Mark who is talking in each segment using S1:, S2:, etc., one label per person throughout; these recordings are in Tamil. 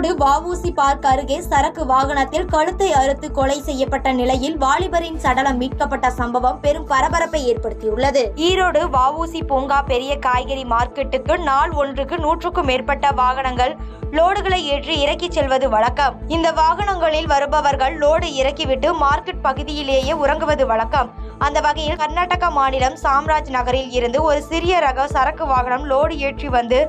S1: ஈரோடு வ.உ.சி. பார்க் அருகே சரக்கு வாகனத்தில் கழுத்தை அறுத்து கொலை செய்யப்பட்ட நிலையில் வாலிபரின் சடலம் மீட்கப்பட்ட சம்பவம் பெரும் பரபரப்பை ஏற்படுத்தியுள்ளது. ஈரோடு வ.உ.சி. பூங்கா பெரிய காய்கறி மார்க்கெட்டுக்கு நாள் ஒன்றுக்கு 100க்கும் மேற்பட்ட வாகனங்கள் லோடுகளை ஏற்றி இறக்கி செல்வது வழக்கம். இந்த வாகனங்களில் வருபவர்கள் லோடு இறக்கிவிட்டு மார்க்கெட் பகுதியிலேயே உறங்குவது வழக்கம். அந்த வகையில் கர்நாடக மாநிலம் சாம்ராஜ் நகரில் இருந்து ஒரு சிறிய ரக சரக்கு வாகனம் லோடு ஏற்றி வந்து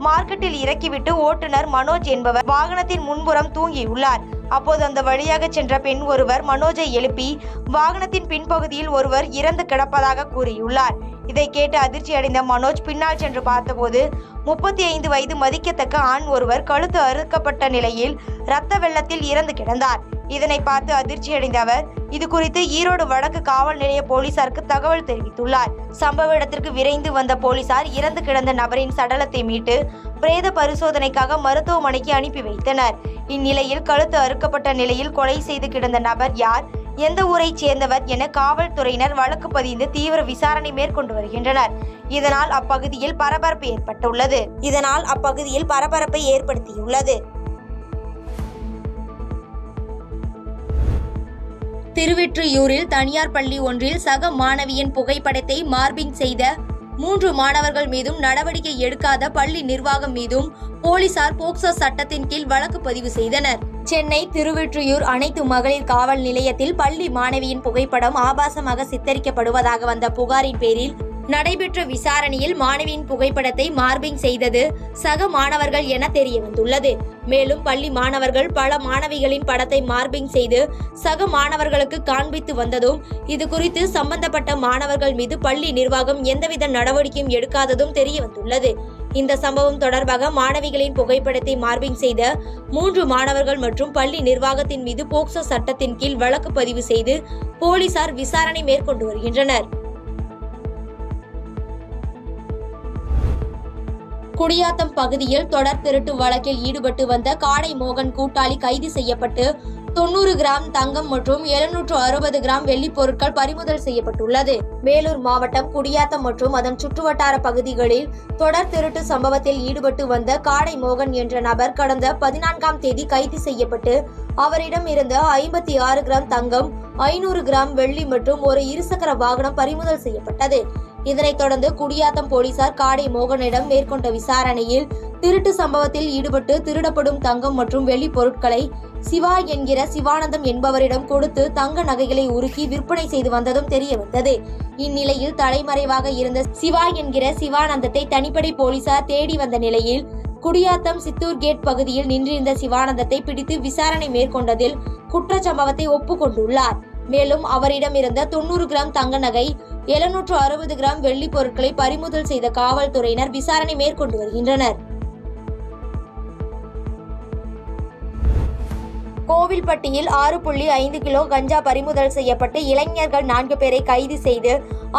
S1: மார்க்கெட்டில் இறக்கிவிட்டு ஓட்டுநர் மனோஜ் என்பவர் வாகனத்தின் முன்புறம் தூங்கியுள்ளார். அப்போது அந்த வழியாக சென்ற பெண் ஒருவர் மனோஜை எழுப்பி வாகனத்தின் பின்பகுதியில் ஒருவர் இறந்து கிடப்பதாக கூறியுள்ளார். இதை கேட்டு அதிர்ச்சி அடைந்த மனோஜ் பின்னால் சென்று பார்த்தபோது 35 வயது மதிக்கத்தக்க ஆண் ஒருவர் கழுத்து அறுக்கப்பட்ட நிலையில் இரத்த வெள்ளத்தில் இறந்து கிடந்தார். இதனை பார்த்து அதிர்ச்சியடைந்த அவர் இது குறித்து ஈரோடு வடக்கு காவல் நிலைய போலீசாருக்கு தகவல் தெரிவித்துள்ளார். சம்பவ இடத்திற்கு விரைந்து வந்த போலீசார் இறந்து கிடந்த நபரின் சடலத்தை மீட்டு பிரேத பரிசோதனைக்காக மருத்துவமனைக்கு அனுப்பி வைத்தனர். இந்நிலையில் கழுத்து அறுக்கப்பட்ட நிலையில் கொலை செய்து கிடந்த நபர் யார், எந்த ஊரை சேர்ந்தவர் என காவல்துறையினர் வழக்கு பதிந்து தீவிர விசாரணை மேற்கொண்டு வருகின்றனர். இதனால் அப்பகுதியில் பரபரப்பை ஏற்படுத்தியுள்ளது. திருவெற்றியூரில் தனியார் பள்ளி ஒன்றில் சக மாணவியின் புகைப்படத்தை மார்பிங் செய்த 3 மாணவர்கள் மீதும் நடவடிக்கை எடுக்காத பள்ளி நிர்வாகம் மீதும் போலீசார் போக்சோ சட்டத்தின் கீழ் வழக்கு பதிவு செய்தனர். சென்னை திருவெற்றியூர் அனைத்து மகளிர் காவல் நிலையத்தில் பள்ளி மாணவியின் புகைப்படம் ஆபாசமாக சித்தரிக்கப்படுவதாக வந்த புகாரின் பேரில் நடைபெற்ற விசாரணையில் மாணவியின் புகைப்படத்தை மார்பிங் செய்தது சக மாணவர்கள் என தெரிய வந்துள்ளது. மேலும் பள்ளி மாணவர்கள் பல மாணவிகளின் படத்தை மார்பிங் செய்து சக மாணவர்களுக்கு காண்பித்து வந்ததும் இது குறித்து சம்பந்தப்பட்ட மாணவர்கள் மீது பள்ளி நிர்வாகம் எந்தவித நடவடிக்கையும் எடுக்காததும் தெரிய வந்துள்ளது. இந்த சம்பவம் தொடர்பாக மாணவிகளின் புகைப்படத்தை மார்பிங் செய்த 3 மாணவர்கள் மற்றும் பள்ளி நிர்வாகத்தின் மீது போக்சோ சட்டத்தின் கீழ் வழக்கு பதிவு செய்து போலீசார் விசாரணை மேற்கொண்டு வருகின்றனர். குடியாத்தம் பகுதியில் தொடர் திருட்டு வழக்கில் ஈடுபட்டு வந்த காடை மோகன் கூட்டாளி கைது செய்யப்பட்டு 90 கிராம் தங்கம் மற்றும் 760 கிராம் வெள்ளி பொருட்கள் பறிமுதல் செய்யப்பட்டுள்ளது. வேலூர் மாவட்டம் குடியாத்தம் மற்றும் அதன் சுற்றுவட்டார பகுதிகளில் தொடர் திருட்டு சம்பவத்தில் ஈடுபட்டு வந்த காடை மோகன் என்ற நபர் கடந்த 14ஆம் தேதி கைது செய்யப்பட்டு அவரிடம் இருந்த 56 கிராம் தங்கம், 500 கிராம் வெள்ளி மற்றும் ஒரு இருசக்கர வாகனம் பறிமுதல் செய்யப்பட்டது. இதனைத் தொடர்ந்து குடியாத்தம் போலீசார் காடை மோகனிடம் மேற்கொண்ட விசாரணையில் திருட்டு சம்பவத்தில் ஈடுபட்டு திருடப்படும் தங்கம் மற்றும் வெள்ளி பொருட்களை சிவா என்கிற சிவானந்தம் என்பவரிடம் கொடுத்து தங்க நகைகளை உருக்கி விற்பனை செய்து வந்ததும் தெரிய வந்தது. இந்நிலையில் தலைமறைவாக இருந்த சிவா என்கிற சிவானந்தத்தை தனிப்படை போலீசார் தேடி வந்த நிலையில் குடியாத்தம் சித்தூர் கேட் பகுதியில் நின்றிருந்த சிவானந்தத்தை பிடித்து விசாரணை மேற்கொண்டதில் குற்றச்சம்பவத்தை ஒப்புக்கொண்டுள்ளார். மேலும் அவரிடம் இருந்த 90 கிராம் தங்க நகை, 760 கிராம் வெள்ளி பொருட்களை பறிமுதல் செய்த காவல்துறையினர் விசாரணை மேற்கொண்டு வருகின்றனர். கோவில்பட்டியில் 6.5 கிலோ கஞ்சா பறிமுதல் செய்யப்பட்டு இளைஞர்கள் 4 பேரை கைது செய்து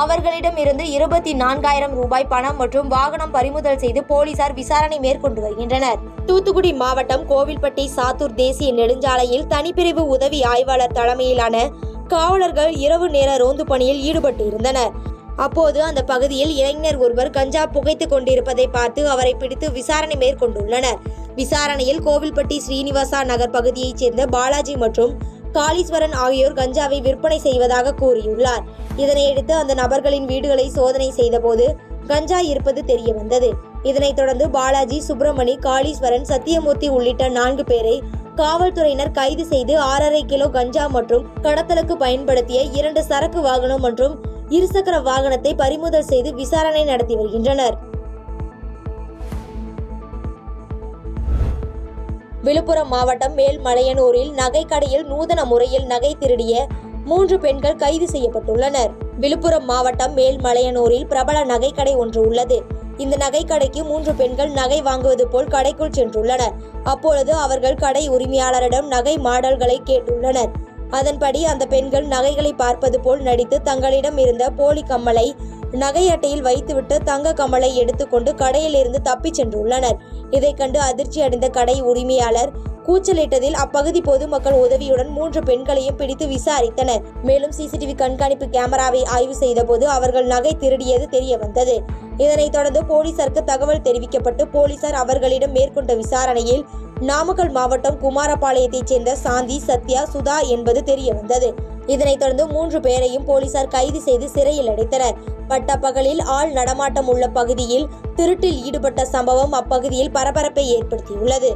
S1: அவர்களிடம் இருந்து 24,000 ரூபாய் பணம் மற்றும் வாகனம் பறிமுதல் செய்து போலீசார் விசாரணை மேற்கொண்டு வருகின்றனர். தூத்துக்குடி மாவட்டம் கோவில்பட்டி சாத்தூர் தேசிய நெடுஞ்சாலையில் தனிப்பிரிவு உதவி ஆய்வாளர் தலைமையிலான காவலர்கள் இரவு நேர ரோந்து பணியில் ஈடுபட்டு இருந்தனர். அப்போது அந்த பகுதியில் இளைஞர் ஒருவர் கஞ்சா புகைத்துக் கொண்டிருப்பதை பார்த்து அவரை பிடித்து விசாரணை மேற்கொண்டுள்ளனர். விசாரணையில் கோவில்பட்டி ஸ்ரீனிவாசா நகர் பகுதியைச் சேர்ந்த பாலாஜி மற்றும் காளீஸ்வரன் ஆகியோர் கஞ்சாவை விற்பனை செய்வதாக கூறியுள்ளார். இதனையடுத்து அந்த நபர்களின் வீடுகளை சோதனை செய்தபோது கஞ்சா இருப்பது தெரிய வந்தது. இதனைத் தொடர்ந்து பாலாஜி, சுப்பிரமணி, காளீஸ்வரன், சத்தியமூர்த்தி உள்ளிட்ட 4 பேரை காவல்துறையினர் கைது செய்து 6.5 கிலோ கஞ்சா மற்றும் கடத்தலுக்கு பயன்படுத்திய 2 சரக்கு வாகனம் மற்றும் இருசக்கர வாகனத்தை பறிமுதல் செய்து விசாரணை நடத்தி வருகின்றனர். விழுப்புரம் மாவட்டம் மேல்மலையனூரில் நகை கடையில் நூதன முறையில் நகை திருடிய 3 பெண்கள் கைது செய்யப்பட்டுள்ளனர். விழுப்புரம் மாவட்டம் மேல்மலையனூரில் பிரபல நகைக்கடை ஒன்று உள்ளது. இந்த நகைக்கடைக்கு 3 பெண்கள் நகை வாங்குவது போல் கடைக்குள் சென்றுள்ளனர். அப்பொழுது அவர்கள் கடை உரிமையாளரிடம் நகை மாடல்களை கேட்டுள்ளனர். அதன்படி அந்த பெண்கள் நகைகளை பார்ப்பது போல் நடித்து தங்களிடம் இருந்த போலி கம்மலை நகை அட்டையில் வைத்துவிட்டு தங்க கம்மலை எடுத்துக்கொண்டு கடையில் இருந்து தப்பிச் சென்றுள்ளனர். இதை கண்டு அதிர்ச்சி அடைந்த கடை உரிமையாளர் கூச்சலிட்டதில் அப்பகுதி பொதுமக்கள் உதவியுடன் 3 பெண்களையும் பிடித்து விசாரித்தனர். மேலும் சிசிடிவி கண்காணிப்பு கேமராவை ஆய்வு செய்த போது அவர்கள் நகை திருடியது தெரிய வந்தது. இதனைத் தொடர்ந்து போலீசாருக்கு தகவல் தெரிவிக்கப்பட்டு போலீசார் அவர்களிடம் மேற்கொண்ட விசாரணையில் நாமக்கல் மாவட்டம் குமாரபாளையத்தைச் சேர்ந்த சாந்தி, சத்யா, சுதா என்பது தெரியவந்தது. இதனைத் தொடர்ந்து 3 பேரையும் போலீசார் கைது செய்து சிறையில் அடைத்தனர். பட்டப்பகலில் ஆள் நடமாட்டம் உள்ள பகுதியில் திருட்டில் ஈடுபட்ட சம்பவம் அப்பகுதியில் பரபரப்பை ஏற்படுத்தியுள்ளது.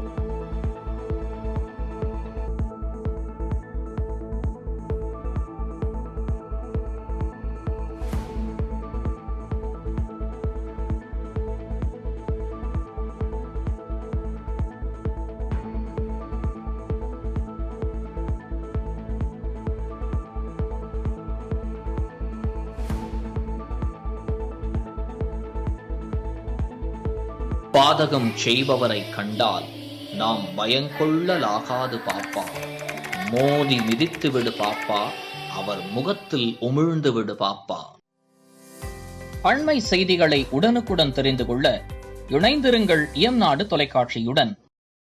S2: பாதகம் செய்பவரை கண்டால் நாம் பயங்கொள்ளலாகாது பாப்பா. மோதி மிதித்து விடு பாப்பா, அவர் முகத்தில் உமிழ்ந்து விடு பாப்பா. அண்மை செய்திகளை உடனுக்குடன் தெரிந்து கொள்ள இணைந்திருங்கள் இயம்நாடு தொலைக்காட்சியுடன்.